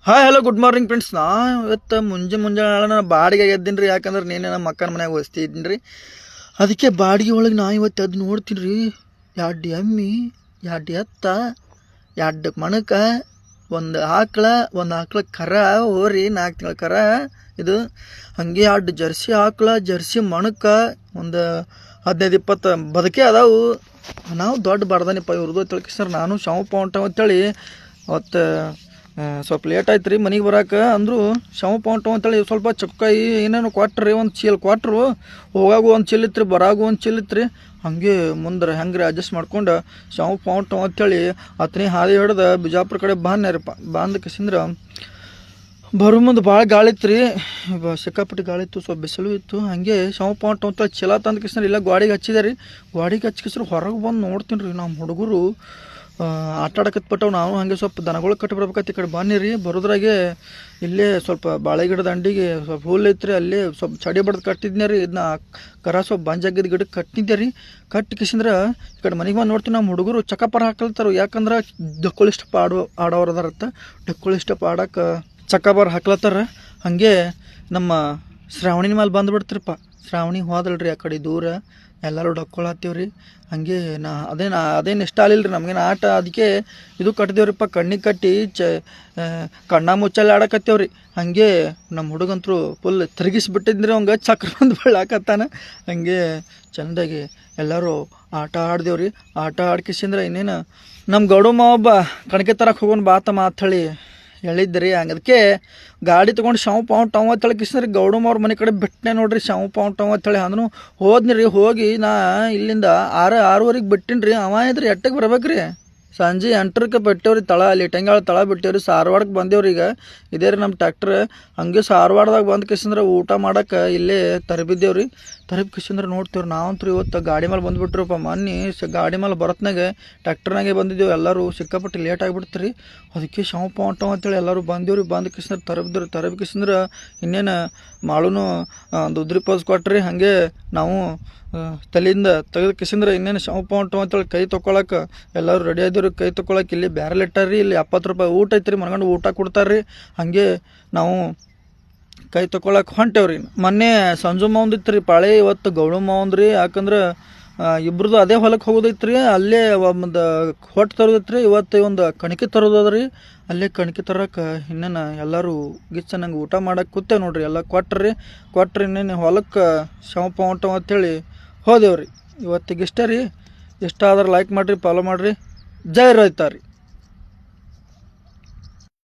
Hi hello good morning friends. ನಾ ಇವತ್ತು ಮುಂಜಾನೆ ನಾನು ಬಾಡಿಗೆ ಎದ್ದೀನಿ ರೀ. ಯಾಕಂದ್ರೆ ನೀನೇ ನಮ್ಮ ಅಕ್ಕನ ಮನ್ಯಾಗ ವಸ್ತಿದ್ದೀನಿ ರೀ. ಅದಕ್ಕೆ ಬಾಡಿಗೆ ಒಳಗೆ ನಾ ಇವತ್ತು ಅದು ನೋಡ್ತೀನಿ ರೀ. 2 ಎಮ್ಮೆ, 2 ಎತ್ತ, 2 ಮಣಕ, ಒಂದು ಆಕಳ ಕರ ಹೋರಿ 4 ತಿಂಗಳ ಕರ ಇದು. ಹಾಗೆ 2 ಜರ್ಸಿ ಆಕಳ, ಜರ್ಸಿ ಮಣಕ, ಒಂದು 15-20 ಬದುಕೆ ಅದಾವು. ನಾವು ದೊಡ್ಡ ಬರ್ದಾನಿಪ್ಪ ಇವ್ರದ್ದು ತಿಳ್ಕಿ ಸರ್. ನಾನು ಶಾಂಪ ಅಂತೇಳಿ ಅವತ್ತು ಸ್ವಲ್ಪ ಲೇಟ್ ಆಯ್ತು ರೀ ಮನೆಗೆ ಬರೋಕೆ. ಅಂದರು ಶಾಂಪ ಅಂತೇಳಿ ಸ್ವಲ್ಪ ಚೊಕ್ಕಾಯಿ ಏನೇನು ಕೊಟ್ರಿ, ಒಂದು ಚೀಲ ಕೊಟ್ಟರು. ಹೋಗಾಗು ಒಂದು ಚೀಲ ಇತ್ತು ರೀ, ಬರಾಗು ಒಂದು ಚೀಲ ಇತ್ತು ರೀ. ಹಾಗೆ ಮುಂದೆ ಹೆಂಗೆ ರೀ ಅಡ್ಜಸ್ಟ್ ಮಾಡ್ಕೊಂಡು ಶಾಂಪ ಅಂತೇಳಿ ಅತನೇ ಹಾದಿ ಹಿಡ್ದು ಬಿಜಾಪುರ ಕಡೆ ಬಾನ್ಯಾರಪ್ಪ. ಬಾಂದ ಕಿಸಿಂದ್ರೆ ಬರೋ ಮುಂದೆ ಭಾಳ ಗಾಳಿ ಇತ್ತು ರೀ. ಸಿಕ್ಕಾಪಟ್ಟಿ ಗಾಳಿ ಇತ್ತು, ಸ್ವಲ್ಪ ಬಿಸಿಲು ಇತ್ತು. ಹಾಗೆ ಶಾಂಪ ಅಂತೇಳಿ ಚೀಲ ತಂದು ಕಿಸಿದ್ರೆ ಇಲ್ಲ ಗಾಡಿಗೆ ಹಚ್ಚಿದೆ ರೀ. ಗಾಡಿಗೆ ಹಚ್ಚಿಸಿದ್ರೆ ಹೊರಗೆ ಬಂದು ನೋಡ್ತೀನಿ ರೀ, ನಮ್ಮ ಹುಡುಗರು ಆಟ ಆಡಕತ್ಬಿಟ್ಟವು. ನಾವು ಹಾಗೆ ಸ್ವಲ್ಪ ದನಗಳು ಕಟ್ಟಿ ಬರ್ಬೇಕತ್ತು ಈ ಕಡೆ ಬನ್ನಿ ರೀ. ಬರೋದ್ರಾಗೆ ಇಲ್ಲೇ ಸ್ವಲ್ಪ ಬಾಳೆ ಗಿಡದ ದಂಡಿಗೆ ಸ್ವಲ್ಪ ಹುಲ್ಲು ಐತ್ರಿ, ಅಲ್ಲೇ ಸ್ವಲ್ಪ ಚಡಿ ಬಡ್ದು ಕಟ್ಟಿದ್ನೇ ರೀ. ಇದನ್ನ ಕರ ಸ್ವಲ್ಪ ಬಂಜಾಗಿದ್ದ ಗಿಡಕ್ಕೆ ಕಟ್ಟಿದ್ದೆ ರೀ. ಕಟ್ಟಿ ಕಿಸಿಂದ್ರೆ ಈ ಕಡೆ ಮನೆಗೆ ಬಂದು ನೋಡ್ತೀನಿ, ನಮ್ಮ ಹುಡುಗರು ಚಕ್ಕಪರ ಹಾಕ್ಲತ್ತಾರ. ಯಾಕಂದ್ರೆ ಡಕ್ಕೊಳಿಷ್ಟಪ್ಪ ಆಡೋರು ಅದಾರತ್ತ. ಡಕ್ಕೊಳಿಷ್ಟಪ್ಪ ಆಡಕ್ಕೆ ಚಕ್ಕಬಾರ ಹಾಕ್ಲತ್ತಾರ. ಹಾಗೆ ನಮ್ಮ ಶ್ರಾವಣಿನ ಮೇಲೆ ಬಂದುಬಿಡ್ತೀರಪ್ಪ. ಶ್ರಾವಣಿ ಹೋದಲ್ರಿ ಆ ಕಡೆ ದೂರ, ಎಲ್ಲರೂ ಡಕ್ಕೊಳತ್ತೀವ್ರಿ. ಹಾಗೆ ಅದೇನು ಇಷ್ಟ ಆಗಲಿಲ್ಲ ರೀ ನಮಗೇನು ಆಟ. ಅದಕ್ಕೆ ಇದು ಕಟ್ಟಿದೇವ್ರಿಪ್ಪ, ಕಣ್ಣಿಗೆ ಕಟ್ಟಿ ಕಣ್ಣ ಮುಚ್ಚಲ್ಲಿ ಆಡಕತ್ತೇವ್ರಿ. ಹಾಗೆ ನಮ್ಮ ಹುಡುಗಂತರು ಫುಲ್ ತಿರುಗಿಸ್ಬಿಟ್ಟಿದ್ರಿ, ಅವಂಗೆ ಚಕ್ರ ಬಂದು ಬೀಳಾಕತ್ತಾನ. ಹಾಗೆ ಚೆಂದಾಗಿ ಎಲ್ಲರೂ ಆಟ ಆಡ್ದೇವ್ರಿ. ಆಟ ಆಡ್ಕಿಸಿಂದ್ರೆ ಇನ್ನೇನು ನಮ್ಮ ಗೌಡಮ್ಮ ಒಬ್ಬ ಕಣಕ್ಕೆ ತರಕ್ಕೆ ಹೋಗೋಣ ಬಾತ ಮಾತೇಳಿ ಹೇಳಿದ್ರಿ. ಹಂಗೆ ಅದಕ್ಕೆ ಗಾಡಿ ತೊಗೊಂಡು ಶಾಂಪ ಅಂತೇಳಿ ಕಿಸಿದ್ರಿ ಗೌಡಮ್ಮ ಅವ್ರ ಮನೆ ಕಡೆ ಬಿಟ್ಟನೆ ನೋಡ್ರಿ. ಶಾಂಪ ಅಂತೇಳಿ ಅಂದ್ರೂ ಹೋದ್ನಿ ರೀ. ಹೋಗಿ ನಾ ಇಲ್ಲಿಂದ 6-6:30 ಬಿಟ್ಟಿನಿ ರೀ. ಅವ ಇದ್ರಿ ಎಟ್ಟಕ್ಕೆ ಬರ್ಬೇಕ್ರಿ. ಸಂಜೆ 8ಕ್ಕೆ ಬಿಟ್ಟೇವ್ರಿ. ತಳ ಅಲ್ಲಿ ಟೆಂಗಾಳ ತಳ ಬಿಟ್ಟೇವ್ರಿ. ಸಾರವಾಡಕ್ಕೆ ಬಂದೇವ್ರಿ. ಈಗ ಇದೇ ರೀ ನಮ್ಮ ಟ್ಯಾಕ್ಟ್ರ್. ಹಂಗೆ ಸಾರವಾಡದಾಗ ಬಂದು ಕಿಸಿಂದ್ರೆ ಊಟ ಮಾಡೋಕೆ ಇಲ್ಲೇ ತರಬಿದ್ದೇವ್ರಿ. ತರಬಿ ಕಿಸಿಂದ್ರೆ ನೋಡ್ತೇವ್ರಿ. ನಾವಂತೂ ಇವತ್ತು ಗಾಡಿ ಮೇಲೆ ಬಂದುಬಿಟ್ರಪ್ಪ. ಮೊನ್ನೆ ಗಾಡಿ ಮೇಲೆ ಬರತ್ನಾಗೆ ಟ್ಯಾಕ್ಟರ್ನಾಗೆ ಬಂದಿದ್ದೇವೆ ಎಲ್ಲರೂ. ಸಿಕ್ಕಾಪಟ್ಟು ಲೇಟ್ ಆಗಿಬಿಡ್ತೀರಿ. ಅದಕ್ಕೆ ಶಾಂಪ ಅಂತೇಳಿ ಎಲ್ಲರೂ ಬಂದೇವ್ರಿ. ಬಂದು ಕಿಸಿಂದ್ರೆ ತರಬಿ ಕಿಸಿಂದ್ರೆ ಇನ್ನೇನು ಮಾಳುನು ಒಂದು ಉದ್ರಿ ಪೋಸ್ ಕೊಟ್ರಿ. ಹಾಗೆ ನಾವು ತಲೆಯಿಂದ ತೆಗೆದು ಕಿಸಿಂದ್ರೆ ಇನ್ನೇನು ಶಾಂಪ ಅಂತೇಳಿ ಕೈ ತೊಗೊಳಕ್ಕೆ ಎಲ್ಲರೂ ರೆಡಿ ಆಯ್ತು ರೀ. ಕೈ ತೊಗೊಳಕ್ಕೆ ಇಲ್ಲಿ ಬ್ಯಾರಲ್ ಇಟ್ಟಾರ್ರಿ. ಇಲ್ಲಿ 70 ರೂಪಾಯಿ ಊಟ ಐತ್ರಿ, ಮನ್ಗಂಡು ಊಟ ಕೊಡ್ತಾರ್ರಿ. ಹಾಗೆ ನಾವು ಕೈ ತೊಗೊಳಕ್ಕೆ ಹೊಂಟೇವ್ರಿ. ಮೊನ್ನೆ ಸಂಜು ಮಾವಂದಿತ್ತು ರೀ ಪಾಳೆ, ಇವತ್ತು ಗೌಡ ಮಾವಂದ್ರಿ. ಯಾಕಂದ್ರೆ ಇಬ್ರದ್ದು ಅದೇ ಹೊಲಕ್ಕೆ ಹೋಗೋದೈತ್ರಿ. ಅಲ್ಲೇ ಒಂದು ಹೊಟ್ಟು ತರೋದೈತ್ರಿ. ಇವತ್ತು ಒಂದು ಕಣಿಕೆ ತರೋದದ್ರಿ. ಅಲ್ಲೇ ಕಣಿಕೆ ತರಕ್ಕೆ ಇನ್ನೇನು ಎಲ್ಲರೂ ಗಿಚ್ಚ ನಂಗೆ ಊಟ ಮಾಡಕ್ಕೆ ಕೂತೇವೆ ನೋಡ್ರಿ. ಎಲ್ಲ ಕೊಟ್ರಿ ಇನ್ನೇನು ಹೊಲಕ್ಕೆ ಶಾಂಪ ಅಂತೇಳಿ ಹೋದೇವ್ರಿ. ಇವತ್ತಿಗೆ ಇಷ್ಟ ರೀ. ಇಷ್ಟ ಆದ್ರೆ ಲೈಕ್ ಮಾಡಿರಿ, ಫಾಲೋ ಮಾಡಿರಿ. ಜೈ ರೈತ ರೀ.